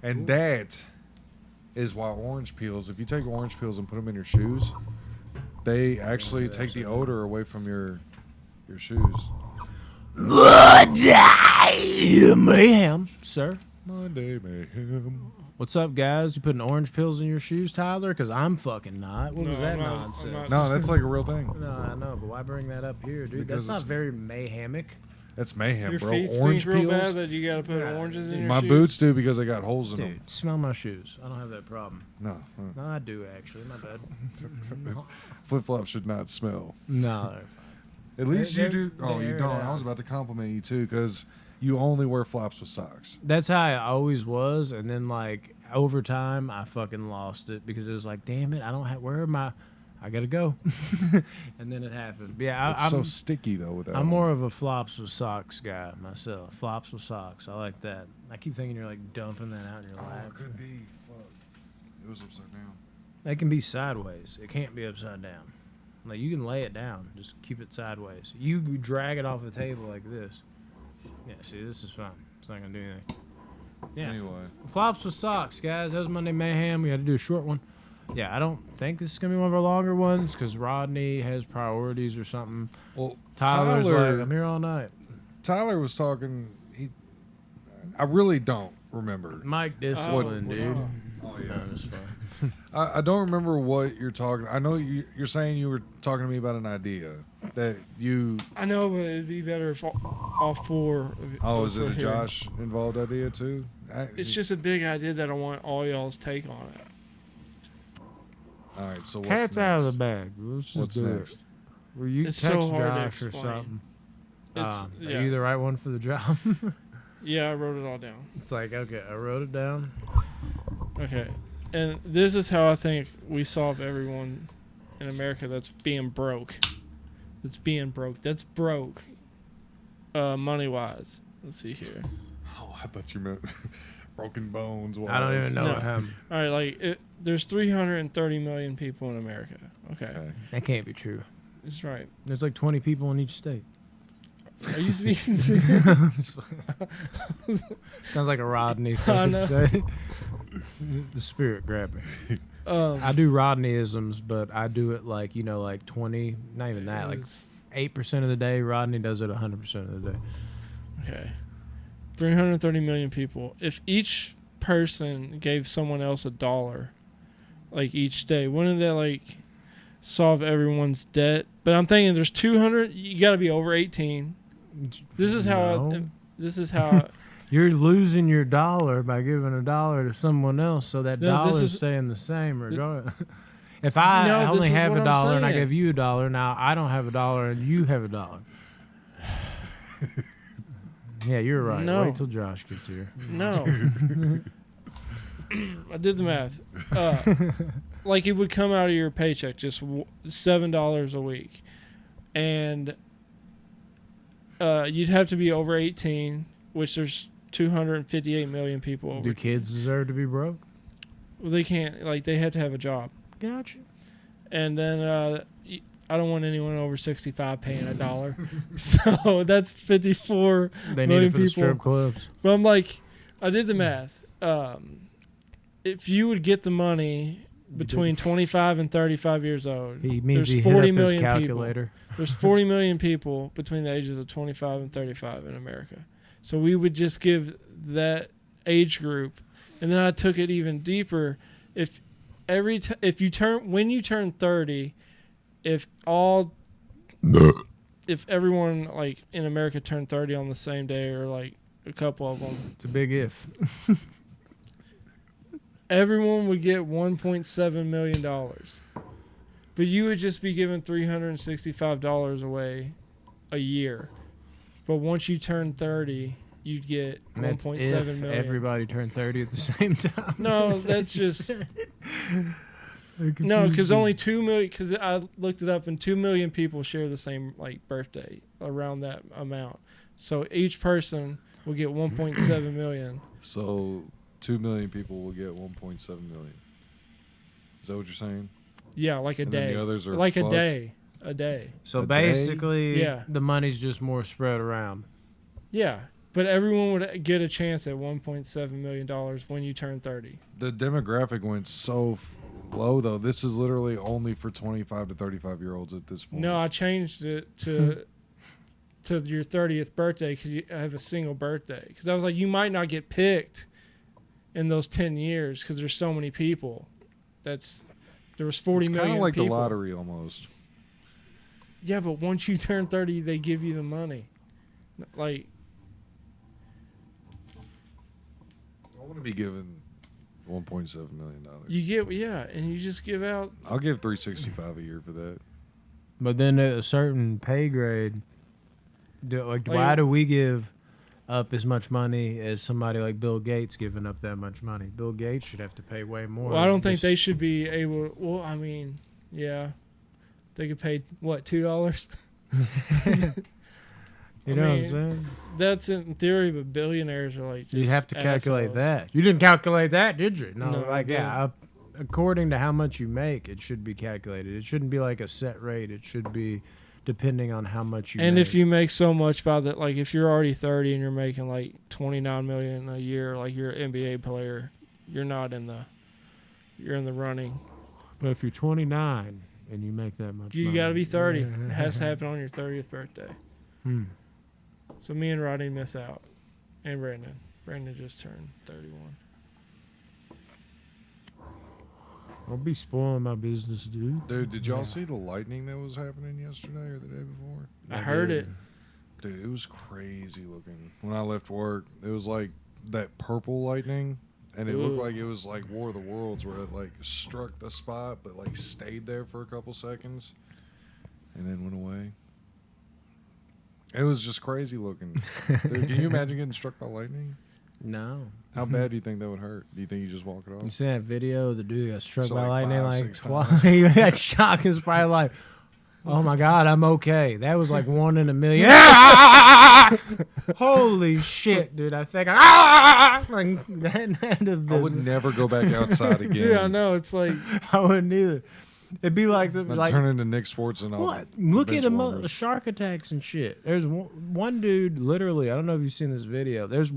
And that is why orange peels, if you take orange peels and put them in your shoes, they actually take the odor away from your shoes. Monday Mayhem, sir. Monday Mayhem. What's up, guys? You putting orange pills in your shoes, Tyler? Because I'm fucking not. What was that I'm nonsense? not. No, that's like a real thing. No, I know, but why bring that up here, dude? Because That's not very mayhemic. That's mayhem, Your bro. feet Orange stink real peels. bad that you gotta put oranges in your My shoes. boots do because they got holes in them. Dude, smell my shoes. I don't have that problem. No. No, I do, actually. My bad. Flip flops should not smell. No. At least you do. They're Oh, you don't. aired I was out. about to compliment you too because you only wear flops with socks. That's how I always was, and then, like, over time, I fucking lost it because it was like, damn it, I don't have, where am I gotta go. And then it happened. Yeah, It's I'm so sticky though with that. I'm more of a flops with socks guy myself. Flops with socks. I like that. I keep thinking you're like dumping that out in your Oh, lap. it could be. Fuck. It was upside down. It can be sideways. It can't be upside down. Like, you can lay it down. Just keep it sideways. You drag it off the table like this. Yeah, see, this is fine. It's not going to do anything. Yeah. Anyway. Flops with socks, guys. That was Monday Mayhem. We had to do a short one. Yeah, I don't think this is going to be one of our longer ones because Rodney has priorities or something. Well, Tyler's Tyler, like, I'm here all night. Tyler was talking. I really don't remember. Mike Discipline, dude. Oh yeah. No, it's fine. I don't remember what you're talking. I know you're saying you were talking to me about an idea that you. I know, but it'd be better if all four. Oh, is it were a here. Josh involved idea too? It's just a big idea that I want all y'all's take on it. All right. So what's Cat's next? out of the bag. Let's just What's do next? it. Were you It's text so hard to Josh or explain. something? It's- Are yeah. you the right one for the job? Yeah, I wrote it all down. It's like, okay, I wrote it down. Okay, and this is how I think we solve everyone in America that's being broke. That's broke. Money wise. Let's see here. Oh, I thought you meant broken bones. I don't even know No. what happened. All right, there's 330 million people in America. Okay, That can't be true. that's right. There's like 20 people in each state. Are you speaking serious? Sounds like a Rodney I thing know. to say. The spirit grabber. I do Rodneyisms, but I do it like, like 20, not even that, like 8% of the day. Rodney does it 100% of the day. Okay. 330 million people. If each person gave someone else $1, like each day, wouldn't that like solve everyone's debt? But I'm thinking there's 200. You got to be over 18. This is how. No. This is how. You're losing your dollar by giving $1 to someone else, so that No, this dollar is is- staying the same regardless. If I No, only this is have what I'm $1 and I saying. give you $1, now I don't have $1 and you have $1. Yeah, you're right. No. Wait till Josh gets here. No. I did the math. Like it would come out of your paycheck, just $7 a week, and you'd have to be over 18, which there's 258 million people over. Do kids deserve to be broke? Well, they can't. Like they have to have a job. Gotcha. And then I don't want anyone over 65 paying $1. So that's 54 They need million it for the people. strip clubs. But I'm like, I did the math. If you would get the money between 25 and 35 years old, He means there's he 40 hit up his million calculator. people. There's 40 million people between the ages of 25 and 35 in America. So we would just give that age group, and then I took it even deeper. If when you turn 30, if everyone like in America turned 30 on the same day, or like a couple of them, It's a big if. everyone would get $1.7 million. But you would just be giving $365 away a year. But once you turn 30, you'd get And that's 1.7 if million. everybody turned 30 at the same time. No, that's just no, because only 2 million. Because I looked it up, and 2 million people share the same like birthday around that amount. So each person will get 1.7 million. So 2 million people will get 1.7 million. Is that what you're saying? Yeah, like a And then day. the others are Like fucked? a day. So A day? basically, Yeah. the money's just more spread around. Yeah, But everyone would get a chance at $1.7 million when you turn 30. The demographic went so low, though. This is literally only for 25 to 35-year-olds at this point. No, I changed it to your 30th birthday because you have a single birthday. Because I was like, you might not get picked in those 10 years because there's so many people. There was 40 it's million kind of like people. the lottery almost. Yeah, but once you turn 30, they give you the money. Like, I want to be given $1.7 million. and you just give out. I'll give $365 a year for that. But then at a certain pay grade, why do we give up as much money as somebody like Bill Gates giving up that much money? Bill Gates should have to pay way more. Well, I don't think they should be able. Well, I mean, yeah, they could pay what, $2? You know what I'm saying? That's in theory, but billionaires are like. You have to calculate assholes. that. You didn't calculate that, did you? No, No, I didn't. according to how much you make, it should be calculated. It shouldn't be like a set rate. It should be depending on how much you And make. if you make so much by that, like if you're already 30 and you're making like $29 million a year, like you're an NBA player, you're in the running. But if you're 29 and you make that much You money, got to be 30. It has to happen on your 30th birthday. Hmm. So me and Rodney miss out, and Brandon. Brandon just turned 31. I'll be spoiling my business, dude. Dude, did y'all see the lightning that was happening yesterday or the day before? I heard it. Dude, it was crazy looking. When I left work, it was like that purple lightning, and it looked Ooh. like it was like War of the Worlds, where it like struck the spot, but like stayed there for a couple seconds, and then went away. It was just crazy looking. Dude, can you imagine getting struck by lightning? No. How bad do you think that would hurt? Do you think you just walk it off? You see that video? The dude got struck So, by like, lightning 5, like 6 twice. times? He got shocked. It's probably like, oh my God, I'm okay. That was like 1 in a million. Holy shit, dude. I think like, that had to have I been. would never go back outside again. Dude, I know. It's like, I wouldn't either. It'd be like the I'd like turn into Nick Sports and all. what? Look at bench the warmers. shark attacks and shit. There's one dude, literally. I don't know if you've seen this video. There's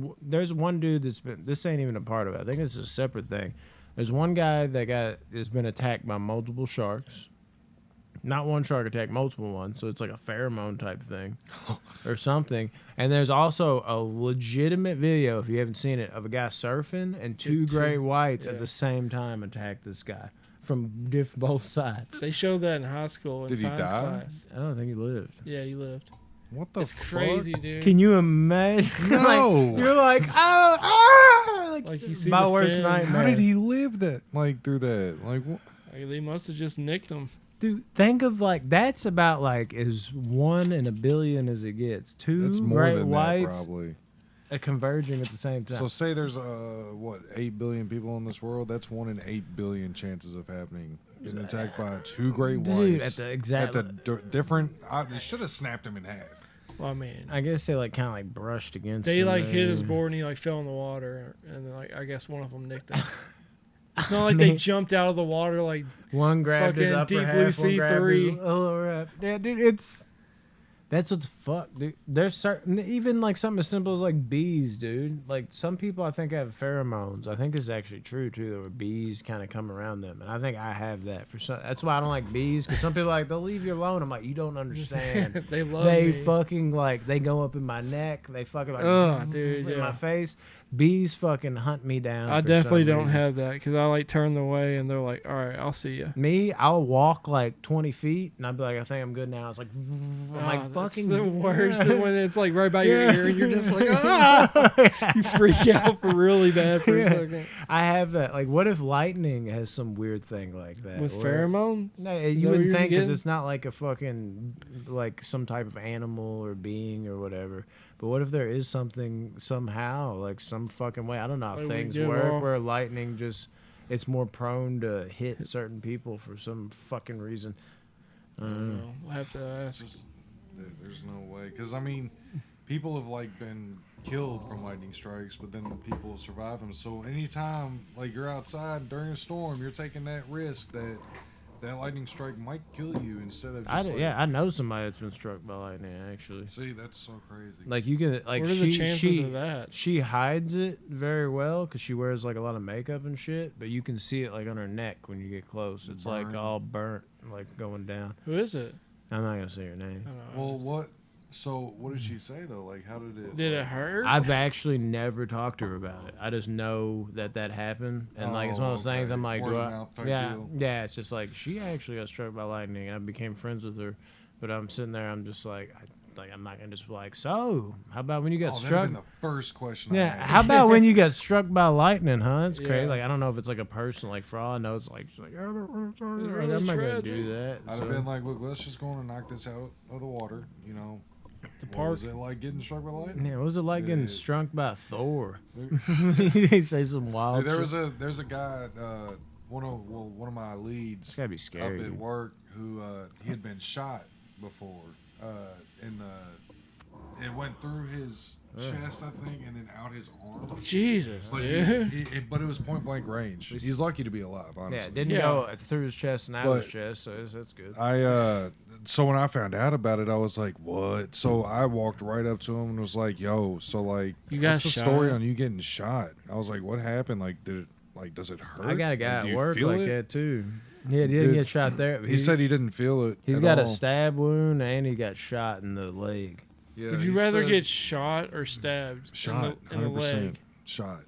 one dude that's been. This ain't even a part of it. I think it's a separate thing. There's one guy that has been attacked by multiple sharks. Not one shark attack, multiple ones. So it's like a pheromone type thing, or something. And there's also a legitimate video, if you haven't seen it, of a guy surfing and two great whites at the same time attack this guy from both sides. they showed that in high school in Did he science die? class. I don't think he lived. Yeah, he lived. What the It's fuck? crazy, dude. Can you imagine? No. Like, you're like, oh, Like, you see my the worst fins. nightmare. How did he live that? Like through that? Like what? Like, they must have just nicked him. Dude, think of like that's about like as 1 in a billion as it gets. Two It's more great than whites that probably. Converging at the same time. So say there's 8 billion people in this world. That's 1 in 8 billion chances of happening. Getting attacked by 2 great whites. Dude, at the exact. different. They should have snapped him in half. Well, I mean, I guess they like kind of like brushed against. they him like hit his there. board and he like fell in the water, and then, like I guess one of them nicked him. It's not like they jumped out of the water like One grabbed his fucking upper Deep half, Blue one grabbed his C3. lower half. Yeah, dude, that's what's fucked, dude. There's certain, even like something as simple as like bees, dude. Like some people I think have pheromones. I think it's actually true too, that where bees kind of come around them, and I think I have that. For some, that's why I don't like bees, because some people are like they'll leave you alone. I'm like, you don't understand. they love They me. fucking like they go up in my neck. They fucking like Ugh, dude, in yeah. my face. Bees fucking hunt me down. I for definitely some don't reason. have that because I like turn the way and they're like, all right, I'll see you. Me, I'll walk like 20 feet and I'd be like, I think I'm good now. It's like, I'm like, That's fucking the worst when it's like right by your Yeah. ear and you're just like, ah! You freak out for really bad for a Yeah. second. I have that. Like, what if lightning has some weird thing like that? With Where- pheromones? No, Is you that what wouldn't you're think, because getting? it's not like a fucking, like some type of animal or being or whatever. But what if there is something somehow, like some fucking way? I don't know how Like we things get work, all- where lightning just, it's more prone to hit certain people for some fucking reason. I I don't don't know. know. We'll have to ask. There's no way. Because I mean, people have like been killed from lightning strikes, but then people survive them. So anytime like you're outside during a storm, you're taking that risk that that lightning strike might kill you instead of I just I know somebody that's been struck by lightning actually. See, that's so crazy. Like you can like What are the chances of that? She hides it very well because she wears like a lot of makeup and shit. But you can see it like on her neck when you get close. It's like Burn. all burnt, like going down. Who is it? I'm not gonna say her name. I don't know. Well, what? So, what did she say though? Like, how did it? Did it hurt? I've actually never talked to her about it. I just know that happened, and like it's one of those things. I'm like, Word do of I- mouth type yeah, deal. yeah. It's just like she actually got struck by lightning, and I became friends with her. But I'm sitting there, I'm just like, I'm not gonna just be like, so how about when you got Oh, that'd struck? have been the first question. I Yeah, asked. how about when you got struck by lightning, huh? It's crazy. Yeah. Like I don't know if it's like a person. Like for all I know, it's like she's like, I'm really not gonna tragic. do that. I'd have been like, look, let's just go on and knock this out of the water. You know, The what park. was it like getting struck by lightning? yeah, what was it like getting Yeah. struck by Thor? Dude, He say some wild. there shit. there's a guy, one of my It's leads gotta be up scary. at work who he had been shot before. In the it went through his chest, I think, and then out his arm. Jesus, But, dude. but it was point blank range. He's lucky to be alive, honestly. Yeah, it didn't Yeah. go through his chest and out But- his chest, so that's good. So when I found out about it, I was like, "What?" So I walked right up to him and was like, "Yo, so like, You got what's the story shot? on you getting shot?" I was like, "What happened? Like, does it hurt?" I got a guy Like, do at you work feel like it? that too. Yeah, he didn't Dude, get shot there. He said he didn't feel it. he's at got all. a stab wound and he got shot in the leg. Yeah, Would you he rather said get shot or stabbed shot? in the 100% leg? shot.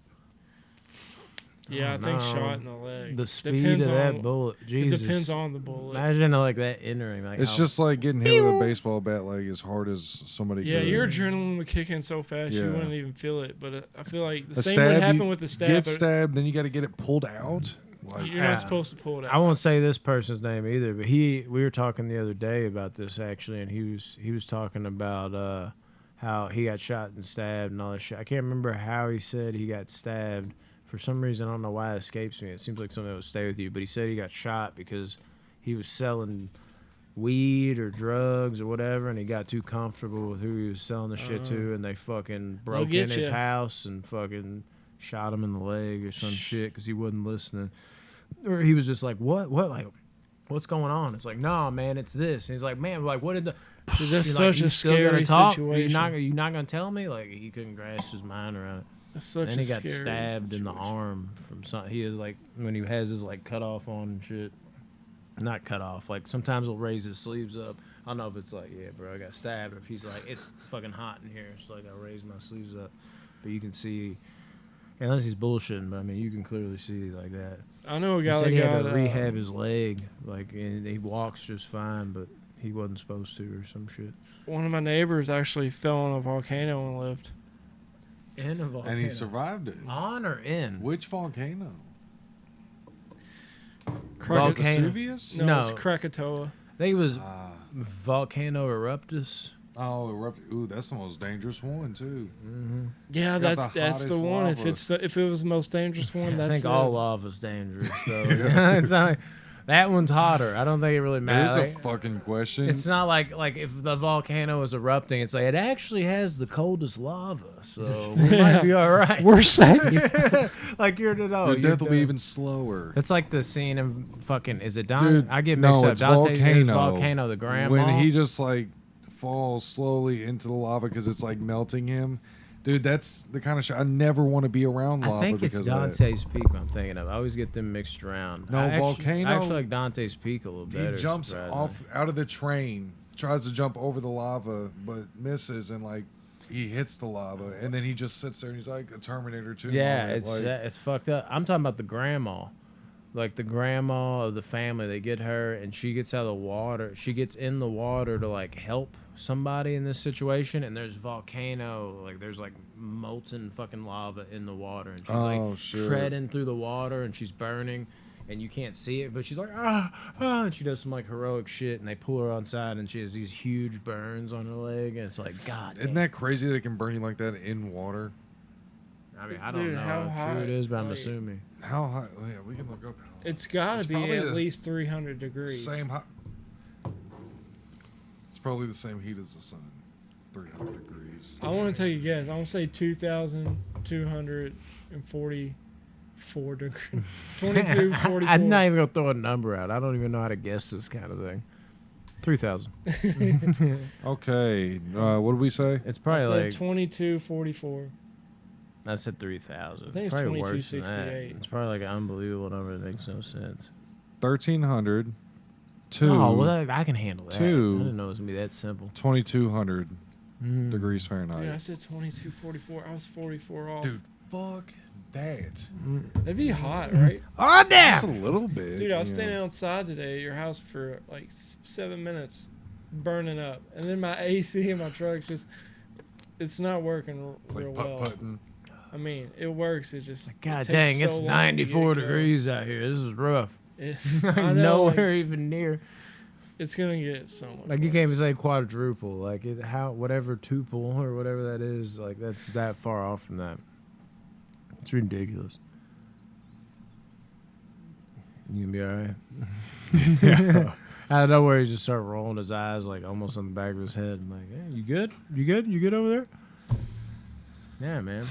Yeah, I don't think know. shot in the leg. The speed Depends of that on- bullet, It Jesus. depends on the bullet. Imagine like that entering. Like It's how- just like getting hit with a baseball bat, like as hard as somebody. Yeah, could. your adrenaline would kick in so fast you Yeah. wouldn't even feel it. But I feel like the A same stab, would happen you with the stab. Get but stabbed, then you got to get it pulled out. Like, You're not supposed to pull it out. I won't say this person's name either, but we were talking the other day about this actually, and he was talking about how he got shot and stabbed and all that shit. I can't remember how he said he got stabbed. For some reason, I don't know why it escapes me. It seems like something that would stay with you, but he said he got shot because he was selling weed or drugs or whatever, and he got too comfortable with who he was selling the shit to, and they fucking broke in get his ya. house and fucking shot him in the leg or some shit because he wasn't listening. Or he was just like, what, like, what's going on? It's like, no, man, it's this. And he's like, man, like, what did the? Dude, that's You're like, such "You a still gonna scary talk? situation. You not gonna tell me? Like, he couldn't grasp his mind around it. That's such Then a he got scary stabbed in the situation. arm from some. He is like when he has his like cut off on and shit. Not cut off. Like sometimes he'll raise his sleeves up. I don't know if it's like, yeah, bro, I got stabbed, or if he's like, it's fucking hot in here, so like I raise my sleeves up. But you can see, unless he's bullshitting, but I mean, you can clearly see like that. I know a He guy said that he had got to rehab his leg, like, and he walks just fine, but he wasn't supposed to, or some shit. one of my neighbors actually fell in a volcano and lived. In a volcano. and he survived it. On or in? Which volcano? Volcano. Vesuvius? No, it's No. Krakatoa. I think it was Ah. Volcano Eruptus. Oh, ooh, that's the most dangerous one too. Mm-hmm. Yeah, It's got that's the the one. hottest If it was the most dangerous one, I that's think it. all lava's dangerous. So it's not like, that one's hotter. I don't think it really matters. There's a fucking question. It's not like if the volcano is erupting, it's like it actually has the coldest lava, so we might be all right. We're safe. Like you're to know. Your death will be even slower. It's like the scene in fucking. Is it Don? Dude, I get no, mixed up. it's Dante's Volcano. Volcano, the grandma. When he just like falls slowly into the lava because it's like melting him. Dude, that's the kind of shit I never want to be around lava I think it's because of that. Dante's Peak I'm thinking of. I always get them mixed around. No, I Volcano- I actually like Dante's Peak a little better. He jumps surprisingly. off out of the train, tries to jump over the lava, but misses, and like he hits the lava, and then he just sits there and he's like a Terminator 2. Yeah, moment, like, it's fucked up. I'm talking about the grandma. Like the grandma of the family, they get her and she gets out of the water. She gets in the water to like help somebody in this situation, and there's volcano, like there's like molten fucking lava in the water, and she's Oh, like shit. treading through the water, and she's burning, and you can't see it, but she's like and she does some like heroic shit, and they pull her on side, and she has these huge burns on her leg, and it's like, God, Isn't damn. that crazy they can burn you like that in water? I mean, I don't Dude, know how how true hot, it is, but I'm like- assuming. How high? Oh, yeah, we can look up. It's got It's to be probably at the least 300 degrees. Same hot. It's probably the same heat as the sun, 300 degrees. I want to take a guess. I want to say 2,240 degrees. 22, 44. I'm not even gonna throw a number out. I don't even know how to guess this kind of thing. 3,000. Okay. What did we say? It's I probably said like 22, 44. I said 3,000. I think it's probably worse than that. 2268. It's probably like an unbelievable number that makes no sense. 1,300. 2. Oh, well, I can handle that. Two. I didn't know it was gonna be that simple. 2,200 Mm. degrees Fahrenheit. Yeah, I said 22, 44. I was 44 off. Dude, fuck that. It'd be hot, right? Oh Just a damn! little bit. Dude, I was you standing know. outside today at your house for like 7 minutes, burning up. And then my AC in my truck's just, it's not working It's real like well. putt-putting. I mean, it works. It just. God it takes dang, so it's long to 94 get it going. degrees out here. This is rough. I know. Nowhere Like, even near. it's gonna get so much. Like you can't even worse. say quadruple. Like whatever tuple or whatever that is. Like that's that far off from that. It's ridiculous. You gonna be all right? Out of nowhere, he just started rolling his eyes like almost on the back of his head. I'm like, hey, you good? You good? You good over there? Yeah, man.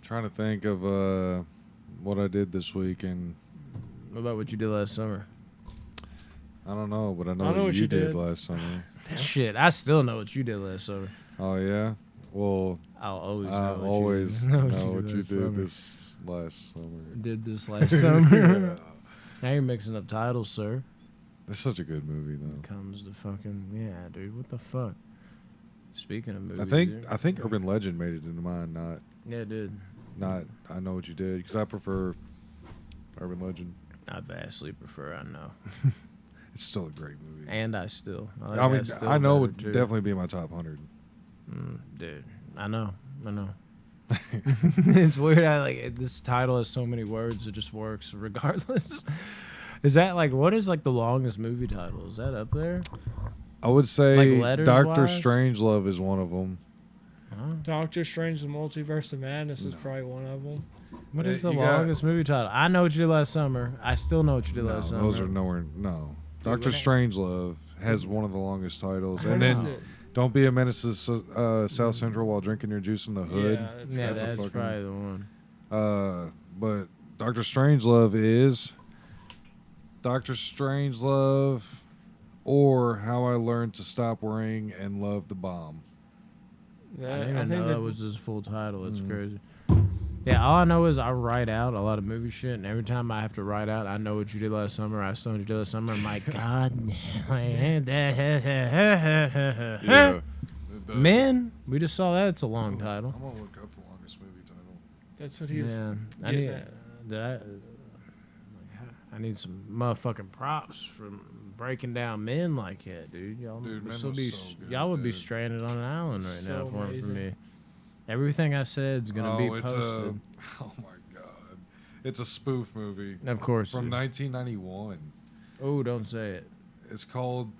Trying to think of what I did this week, and What about what you did last summer? I don't know, but I know, I know what what you you did did. last summer. Shit, I still know what you did last summer. Oh yeah. Well, I'll always I know always know know what you last did summer. this last summer. Did this last summer. Now you're mixing up titles, sir. It's such a good movie, though. Comes to fucking yeah, dude. What the fuck? Speaking of movies, I think Urban Legend made it into mine, yeah, dude. not I Know What You Did, because I prefer Urban Legend. I vastly prefer I Know, It's still a great movie. and I still. like I mean, Still I Know better, would too. definitely be in my top 100. Dude. I know. It's weird how like this title has so many words it just works regardless. Is that like what is like the longest movie title? Is that up there? I would say Like letters Doctor wise? Strangelove is one of them. Huh? Doctor Strange: The Multiverse of Madness is probably one of them. What is the You got- longest movie title? I know what you did last summer. I still know what you did No, last summer. those are nowhere. No, Doctor what- Strangelove has one of the longest titles, What and is then it? Don't Be a Menace to South Central while drinking your juice in the hood. Yeah, it's, Yeah, That's that's, a fucking- probably the one. But Doctor Strangelove is Doctor Strangelove, or How I Learned to Stop Worrying and Love the Bomb. I that, didn't I even think know that that was his full title. It's Mhm. crazy. Yeah, all I know is I write out a lot of movie shit, and every time I have to write out, I know what you did last summer. I still know what you did last summer. I'm like, God, men. We just saw that. It's a long title. I'm gonna look up the longest movie title. that's what he was. Yeah, I getting need. at. Did I need some motherfucking props from breaking down men like that, dude. Y'all Dude, would Men still was be, so good, y'all would be dude. stranded on an island right So now if it weren't for amazing. me. Everything I said is gonna be it's posted. oh my god, it's a spoof movie Of course. from 1991. Oh, don't say it. It's called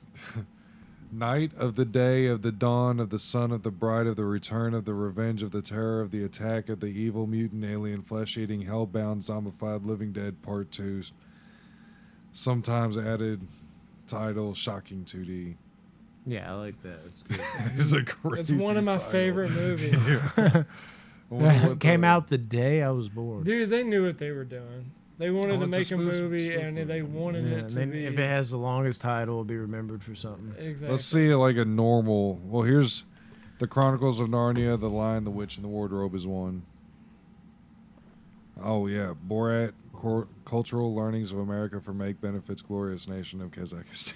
Night of the Day of the Dawn of the Son of the Bride of the Return of the Revenge of the Terror of the Attack of the Evil Mutant Alien Flesh-Eating Hellbound Zombified Living Dead Part 2. Sometimes added title Shocking 2D. Yeah, I like that. It's good. It's a It's crazy one of my title. favorite movies. I wonder what Came the- out the day I was born. Dude, they knew what they were doing. They wanted Oh, to it's a make a spoof- movie, spoof and movie. they wanted Yeah, it and to then be. if it has the longest title, it'll be remembered for something. Exactly. Let's see like a normal. Well, here's The Chronicles of Narnia, The Lion, the Witch, and the Wardrobe is one. Oh yeah, Borat, Cultural Learnings of America for Make Benefits Glorious Nation of Kazakhstan.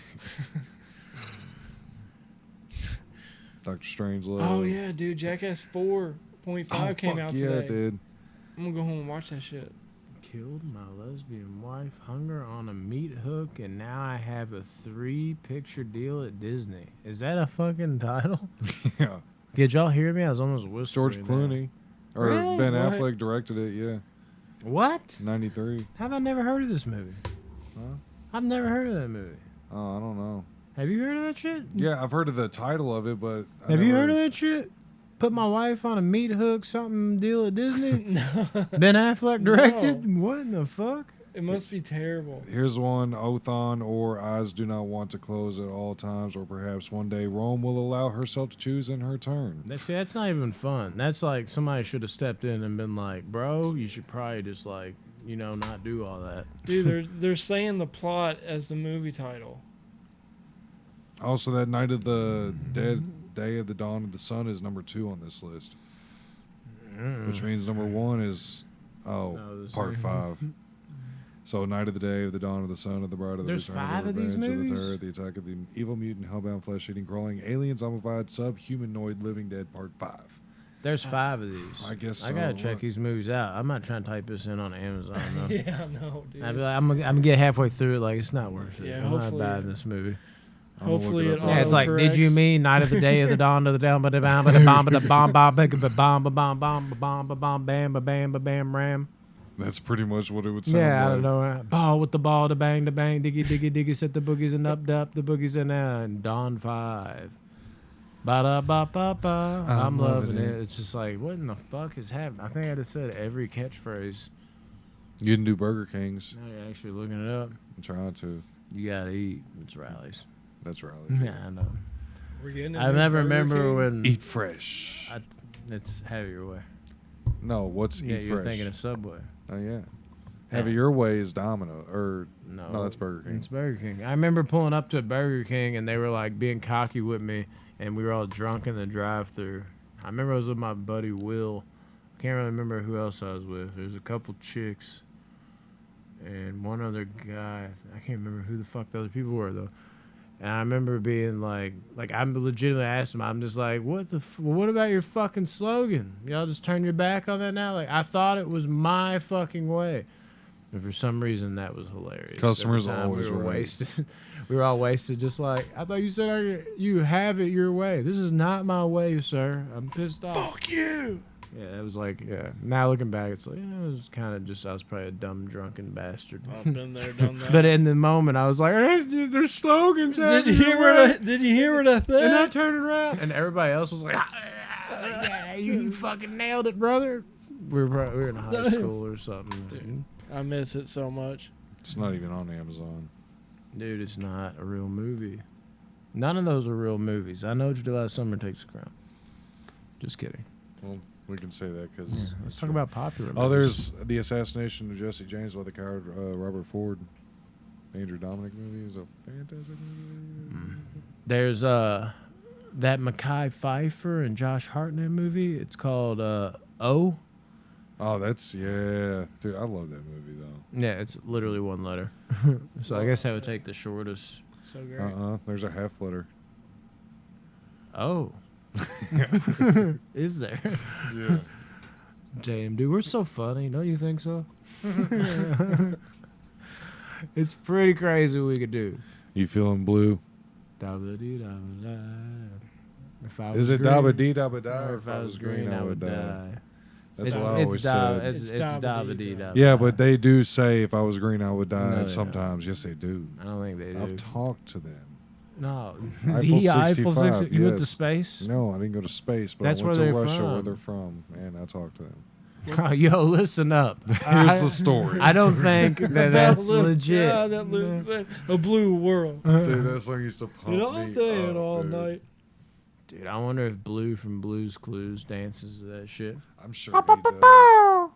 Dr. Strangelove. Oh yeah, dude, Jackass 4.5 came out yeah, today. it did. I'm gonna go home and watch that shit. Killed my lesbian wife, hung her on a meat hook, and now I have a 3-picture deal at Disney. Is that a fucking title? Yeah, Did y'all hear me? I was almost whispering. George Clooney, or Really? Ben What? Affleck directed it. Yeah, that. What? '93. Have I never heard of this movie? Huh? I've never heard of that movie. Oh, I don't know. Have you heard of that shit? Yeah, I've heard of the title of it, but Have you heard of that shit? Put my wife on a meat hook, something deal at Disney. Ben Affleck directed. No. What in the fuck? It must be terrible. Here's one: Othon or Eyes Do Not Want to Close at All Times, or perhaps one day Rome will allow herself to choose in her turn. See, that's not even fun. That's like somebody should have stepped in and been like, "Bro, you should probably just like not do all that. Dude, they're saying the plot as the movie title. Also, that Night of the Dead, Day of the Dawn of the Sun is number 2 on this list, which means number 1 is part 5. So, Night of the Day of the Dawn of the Sun of the Bride of the There's Return 5 of of these the Revenge of the movies? Terror, the Attack of the Evil Mutant, Hellbound, Flesh-Eating, Crawling, Alien, Zombified, Subhumanoid, Living Dead, part 5. There's 5 of these. I guess I gotta so. check these movies out. I'm not trying to type this in on Amazon. No. Yeah, no, dude. I'd be like, I'm gonna get halfway through it. Like, it's not worth it. Yeah, I'm not hopefully- buying this movie. I'm gonna Hopefully look it up Yeah, it's like, did you autocorrects. mean Night of the Day of the Dawn of the Down, but the bomb, but the bomb, but the bomb, bomb, bomb, bomb, bomb, bomb, bomb, bomb, bam, bam, bam, ram. That's pretty much what it would sound Yeah, I like. don't know. Ball with the ball, the bang, diggy, diggy, diggy, set the boogies and up, the boogies and Dawn 5. Ba-da-ba-ba-ba. I'm loving it. It's just like, what in the fuck is happening? I think I just said every catchphrase. You didn't do Burger Kings. Now you're actually looking it up. I'm trying to. You gotta eat. It's Riley's. That's Riley. Yeah, I know. We're getting I never remember when Eat fresh. it's Have It Your Way. No, what's Yeah, Eat you're fresh? thinking of Subway. Oh yeah. Have It Your Way is Domino or No, that's Burger King. It's Burger King. I remember pulling up to Burger King and they were like being cocky with me, and we were all drunk in the drive-thru. I remember I was with my buddy Will. I can't really remember who else I was with. There was a couple chicks and one other guy. I can't remember who the fuck the other people were though. And I remember being like I'm legitimately asking him. I'm just like, what about your fucking slogan? Y'all just turn your back on that now? Like, I thought it was my fucking way. And for some reason, that was hilarious. Customers Every time always we were right. wasted. We were all wasted. Just like, I thought you said you have it your way. This is not my way, sir. I'm pissed off. Fuck you. Yeah, it was like, now looking back, it's like, it was kind of just, I was probably a dumb, drunken bastard. I've been there, done that. But in the moment, I was like, there's slogans. Did you hear what I said? And I turned around, and everybody else was like, yeah, you fucking nailed it, brother. We were in high school or something. Dude. I miss it so much. It's not even on Amazon. Dude, it's not a real movie. None of those are real movies. I Know What You Did Last Summer takes the crown. Just kidding. Well, we can say that because. Yeah, let's talk about popular movies. Oh, there's the assassination of Jesse James by the coward Robert Ford. The Andrew Dominic movie is a fantastic movie. There's that Mekhi Phifer and Josh Hartnett movie. It's called O. Oh, that's dude. I love that movie though. Yeah, it's literally one letter. So I guess I would take the shortest. So great. There's a half letter. Oh. Is there? Yeah. Damn, dude, we're so funny. Don't you think so? It's pretty crazy what we could do. You feeling blue? Da-ba-dee-da-ba-da. If I Is was it green, dabba dee dabba da? or if I was green, I would die. That's what I always said. It's dabba-dee-da-ba-da. Yeah, but they do say if I was green, I would die. No, they sometimes, yes, they do. I don't think they do. I've talked to them. No. Eiffel The Eiffel 65, 60. You went to yes. space? No, I didn't go to space, but That's I went where to they're Russia, where from. they're from, and I talked to them. Oh, yo, listen up. Here's the story. I don't think that that's legit. Yeah, that Luke said. A blue world. Dude, that song used to pump And I'll me tell you up, it all dude. night. Dude, I wonder if Blue from Blue's Clues dances to that shit. I'm sure he does.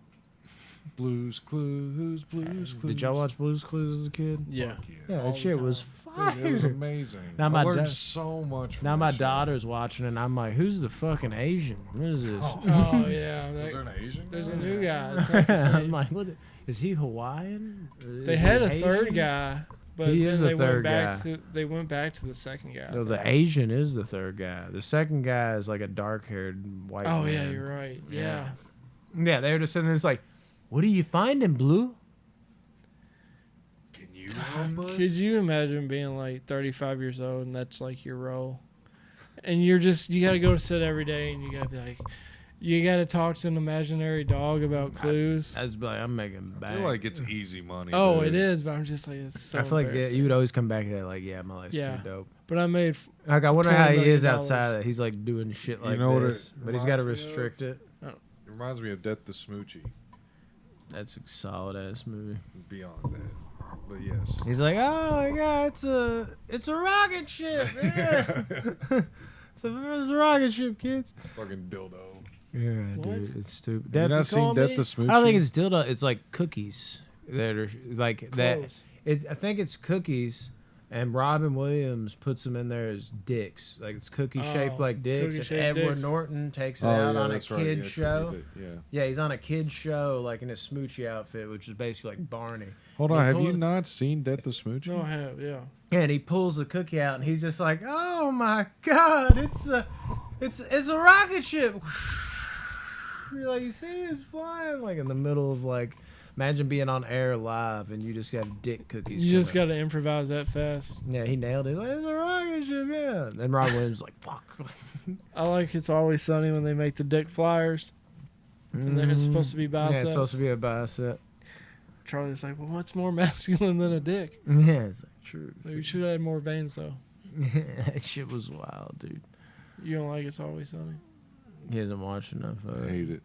Blues Clues, Blues Clues. Did y'all watch Blue's Clues as a kid? Yeah. Fuck Yeah, All that the shit time. was Dude, it was fire. amazing. Now I my learned da- so much from Now that my show. daughter's watching it, and I'm like, who's the fucking Asian? What is this? Oh, yeah. Is there an Asian There's guy? a new guy. It's not the I'm same. like, what? Is he Hawaiian? They had a third guy, but He then is they the went third back guy. to they went back to the second guy. I No, the think. Asian is the third guy. The second guy is like a dark-haired white Oh man. yeah, you're right. Yeah. Yeah, they were just sitting there, it's like, what are you finding, Blue? Can you help us? Could you imagine being like 35 years old and that's like your role, and you got to go to set every day and you got to be like, you got to talk to an imaginary dog about clues. I was like, I'm making I back. feel like it's easy money. Oh, dude. it is, but I'm just like, it's so I feel like embarrassing. you would always come back to that, like, yeah, my life's Yeah. pretty dope. But I made Like, I wonder $20 how he is million. outside of that. He's like doing shit like know what this, it but he's got to reminds me of? restrict it. It reminds me of Death the Smoochie. That's a solid ass movie. Beyond that, but yes. He's like, oh my god, it's a rocket ship. Yeah. It's a rocket ship, kids. Fucking dildo. Yeah, What? dude, it's stupid. Have you not call seen Death me? to Smoochie? I don't think it's dildo. It's like cookies that are like that. Close. I think it's cookies, and Robin Williams puts them in there as dicks. Like it's cookie shaped Oh, like dicks. And cookie-shaped Edward dicks. Norton takes it Oh, out yeah, on a that's right. kid Yeah, show. Yeah. Yeah, he's on a kid show, like in a smoochy outfit, which is basically like Barney. Hold And on, he have you pulled- not seen Death to Smoochie? No, I have. Yeah. And he pulls the cookie out, and he's just like, "Oh my god, it's a rocket ship!" You're like, you see, it's flying like in the middle of like, imagine being on air live, and you just got dick cookies. You just got coming. to improvise that fast. Yeah, he nailed it. Like, it's a rocket ship, yeah. And Rob Williams was like, "Fuck." I like It's Always Sunny when they make the dick flyers. And then it's supposed to be Yeah, biceps. it's supposed to be a bicep. Charlie's like, well, what's more masculine than a dick? Yeah, it's like true. So you should have had more veins, though. That shit was wild, dude. You don't like It's Always Sunny? He hasn't watched enough of I it. hate it.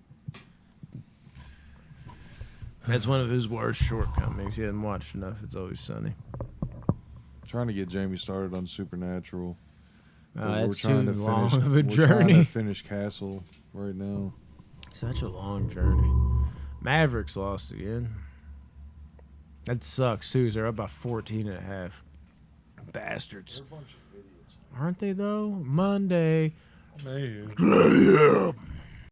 That's one of his worst shortcomings. He hasn't watched enough. It's Always Sunny. Trying to get Jamie started on Supernatural. But That's too long of a we're trying journey. to finish Castle right now. Such a long journey. Mavericks lost again. That sucks, too. They're up by 14 and a half. Bastards. Aren't they, though? Monday. Mayhem.